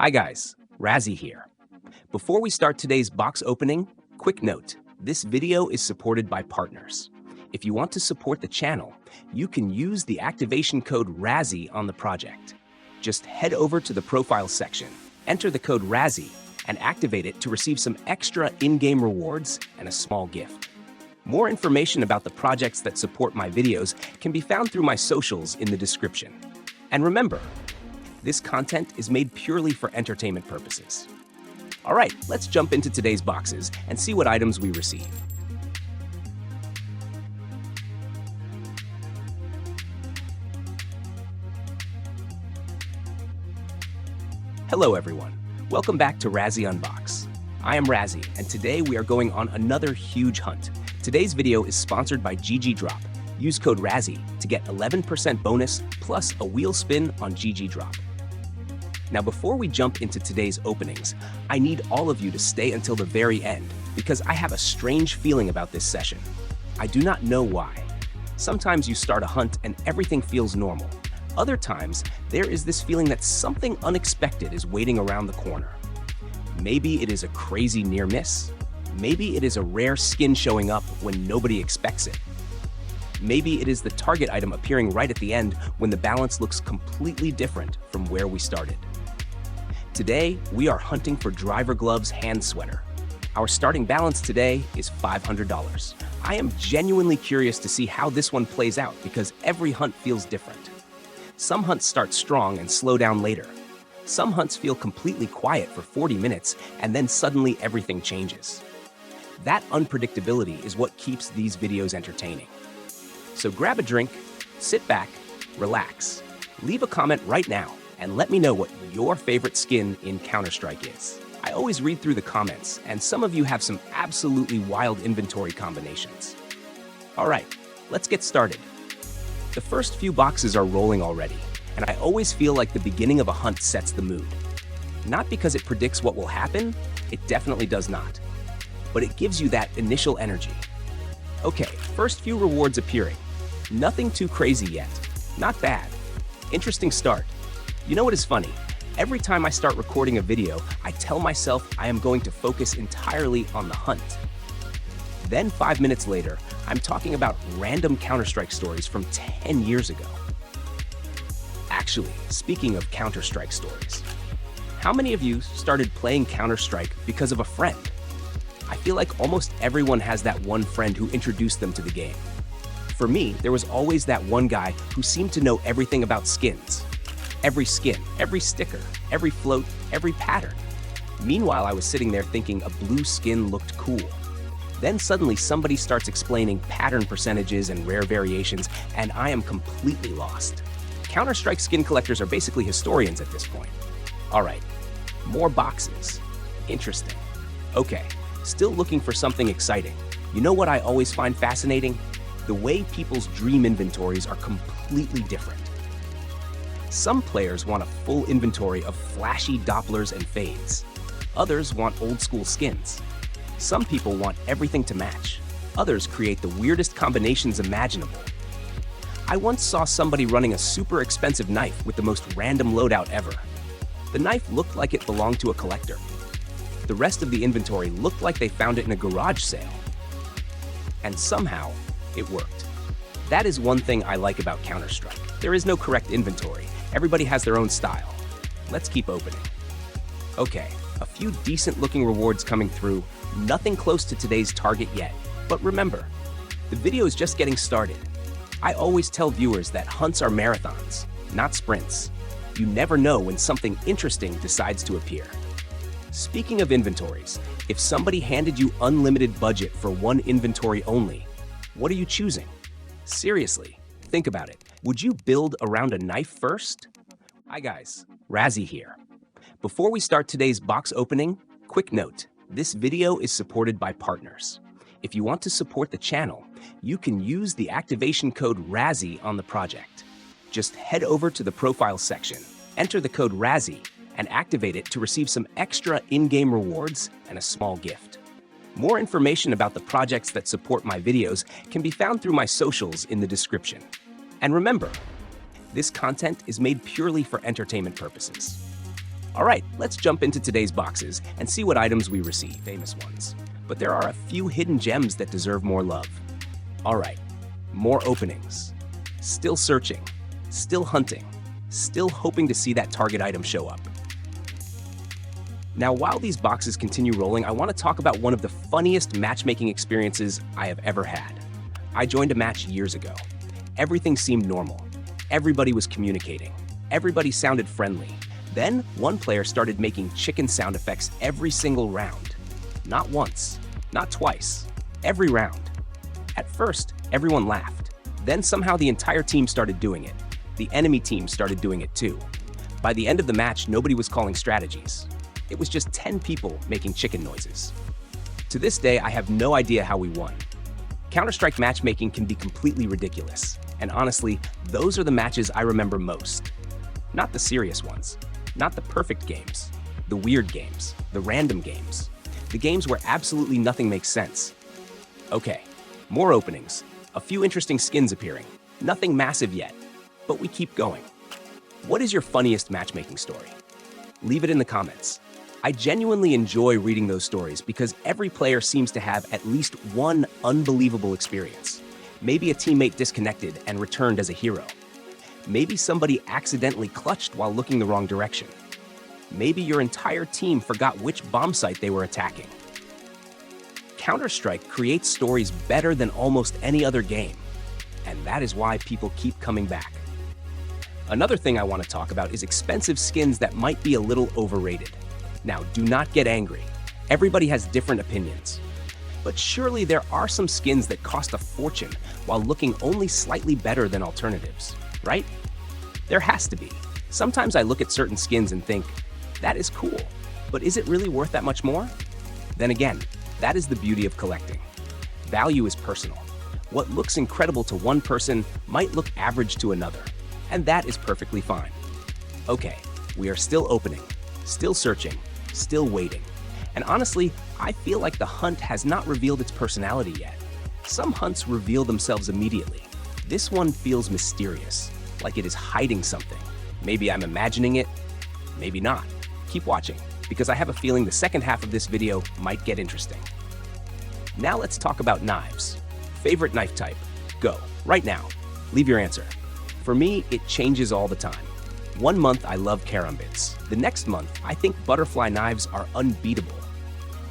Hi guys, Razzy here. Before we start today's box opening, quick note, this video is supported by partners. If you want to support the channel, you can use the activation code Razzy on the project. Just head over to the profile section, enter the code Razzy, and activate it to receive some extra in-game rewards and a small gift. More information about the projects that support my videos can be found through my socials in the description. And remember, this content is made purely for entertainment purposes. All right, let's jump into today's boxes and see what items we receive. Hello everyone, welcome back to Razzy Unbox. I am Razzy, and today we are going on another huge hunt. Today's video is sponsored by Ggdrop. Use code Razzy to get 11% bonus plus a wheel spin on Ggdrop. Now before we jump into today's openings, I need all of you to stay until the very end because I have a strange feeling about this session. I do not know why. Sometimes you start a hunt and everything feels normal. Other times, there is this feeling that something unexpected is waiting around the corner. Maybe it is a crazy near miss. Maybe it is a rare skin showing up when nobody expects it. Maybe it is the target item appearing right at the end when the balance looks completely different from where we started. Today, we are hunting for Driver Glove's hand sweater. Our starting balance today is $500. I am genuinely curious to see how this one plays out because every hunt feels different. Some hunts start strong and slow down later. Some hunts feel completely quiet for 40 minutes and then suddenly everything changes. That unpredictability is what keeps these videos entertaining. So grab a drink, sit back, relax, leave a comment right now, and let me know what your favorite skin in Counter-Strike is. I always read through the comments, and some of you have some absolutely wild inventory combinations. All right, let's get started. The first few boxes are rolling already, and I always feel like the beginning of a hunt sets the mood. Not because it predicts what will happen, it definitely does not, but it gives you that initial energy. Okay, first few rewards appearing. Nothing too crazy yet. Not bad. Interesting start. You know what is funny? Every time I start recording a video, I tell myself I am going to focus entirely on the hunt. Then 5 minutes later, I'm talking about random Counter-Strike stories from 10 years ago. Actually, speaking of Counter-Strike stories, how many of you started playing Counter-Strike because of a friend? I feel like almost everyone has that one friend who introduced them to the game. For me, there was always that one guy who seemed to know everything about skins. Every skin, every sticker, every float, every pattern. Meanwhile, I was sitting there thinking a blue skin looked cool. Then suddenly somebody starts explaining pattern percentages and rare variations, and I am completely lost. Counter-Strike skin collectors are basically historians at this point. All right, more boxes. Interesting. Okay, still looking for something exciting. You know what I always find fascinating? The way people's dream inventories are completely different. Some players want a full inventory of flashy Dopplers and fades. Others want old-school skins. Some people want everything to match. Others create the weirdest combinations imaginable. I once saw somebody running a super expensive knife with the most random loadout ever. The knife looked like it belonged to a collector. The rest of the inventory looked like they found it in a garage sale. And somehow, it worked. That is one thing I like about Counter-Strike. There is no correct inventory. Everybody has their own style. Let's keep opening. Okay, a few decent-looking rewards coming through. Nothing close to today's target yet. But remember, the video is just getting started. I always tell viewers that hunts are marathons, not sprints. You never know when something interesting decides to appear. Speaking of inventories, if somebody handed you unlimited budget for one inventory only, what are you choosing? Seriously, think about it. Would you build around a knife first? Hi guys, Razzy here. Before we start today's box opening, quick note, this video is supported by partners. If you want to support the channel, you can use the activation code Razzy on the project. Just head over to the profile section, enter the code Razzy, and activate it to receive some extra in-game rewards and a small gift. More information about the projects that support my videos can be found through my socials in the description. And remember, this content is made purely for entertainment purposes. All right, let's jump into today's boxes and see what items we receive, famous ones. But there are a few hidden gems that deserve more love. All right, more openings. Still searching, still hunting, still hoping to see that target item show up. Now, while these boxes continue rolling, I want to talk about one of the funniest matchmaking experiences I have ever had. I joined a match years ago. Everything seemed normal. Everybody was communicating. Everybody sounded friendly. Then, one player started making chicken sound effects every single round. Not once, not twice, every round. At first, everyone laughed. Then somehow the entire team started doing it. The enemy team started doing it too. By the end of the match, nobody was calling strategies. It was just 10 people making chicken noises. To this day, I have no idea how we won. Counter-Strike matchmaking can be completely ridiculous. And honestly, those are the matches I remember most. Not the serious ones. Not the perfect games. The weird games. The random games. The games where absolutely nothing makes sense. Okay, more openings. A few interesting skins appearing. Nothing massive yet, but we keep going. What is your funniest matchmaking story? Leave it in the comments. I genuinely enjoy reading those stories because every player seems to have at least one unbelievable experience. Maybe a teammate disconnected and returned as a hero. Maybe somebody accidentally clutched while looking the wrong direction. Maybe your entire team forgot which bomb site they were attacking. Counter-Strike creates stories better than almost any other game, and that is why people keep coming back. Another thing I want to talk about is expensive skins that might be a little overrated. Now, do not get angry. Everybody has different opinions. But surely there are some skins that cost a fortune while looking only slightly better than alternatives, right? There has to be. Sometimes I look at certain skins and think, that is cool, but is it really worth that much more? Then again, that is the beauty of collecting. Value is personal. What looks incredible to one person might look average to another, and that is perfectly fine. Okay, we are still opening, still searching, still waiting. And honestly, I feel like the hunt has not revealed its personality yet. Some hunts reveal themselves immediately. This one feels mysterious, like it is hiding something. Maybe I'm imagining it, maybe not. Keep watching, because I have a feeling the second half of this video might get interesting. Now let's talk about knives. Favorite knife type? Go, right now. Leave your answer. For me, it changes all the time. One month I love karambits. The next month, I think butterfly knives are unbeatable.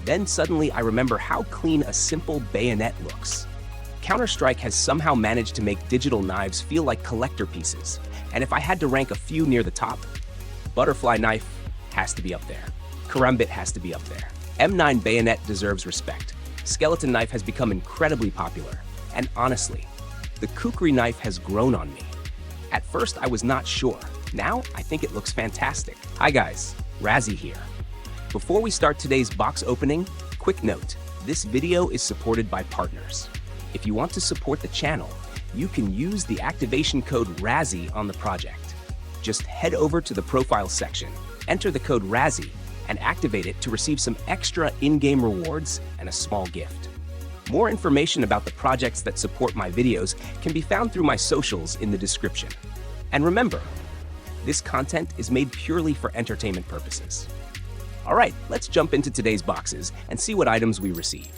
Then suddenly I remember how clean a simple bayonet looks. Counter-Strike has somehow managed to make digital knives feel like collector pieces. And if I had to rank a few near the top, butterfly knife has to be up there. Karambit has to be up there. M9 bayonet deserves respect. Skeleton knife has become incredibly popular. And honestly, the kukri knife has grown on me. At first, I was not sure. Now, I think it looks fantastic. Hi guys, Razzy here. Before we start today's box opening, quick note, this video is supported by partners. If you want to support the channel, you can use the activation code Razzy on the project. Just head over to the profile section, enter the code Razzy, and activate it to receive some extra in-game rewards and a small gift. More information about the projects that support my videos can be found through my socials in the description. And remember, this content is made purely for entertainment purposes. All right, let's jump into today's boxes and see what items we receive.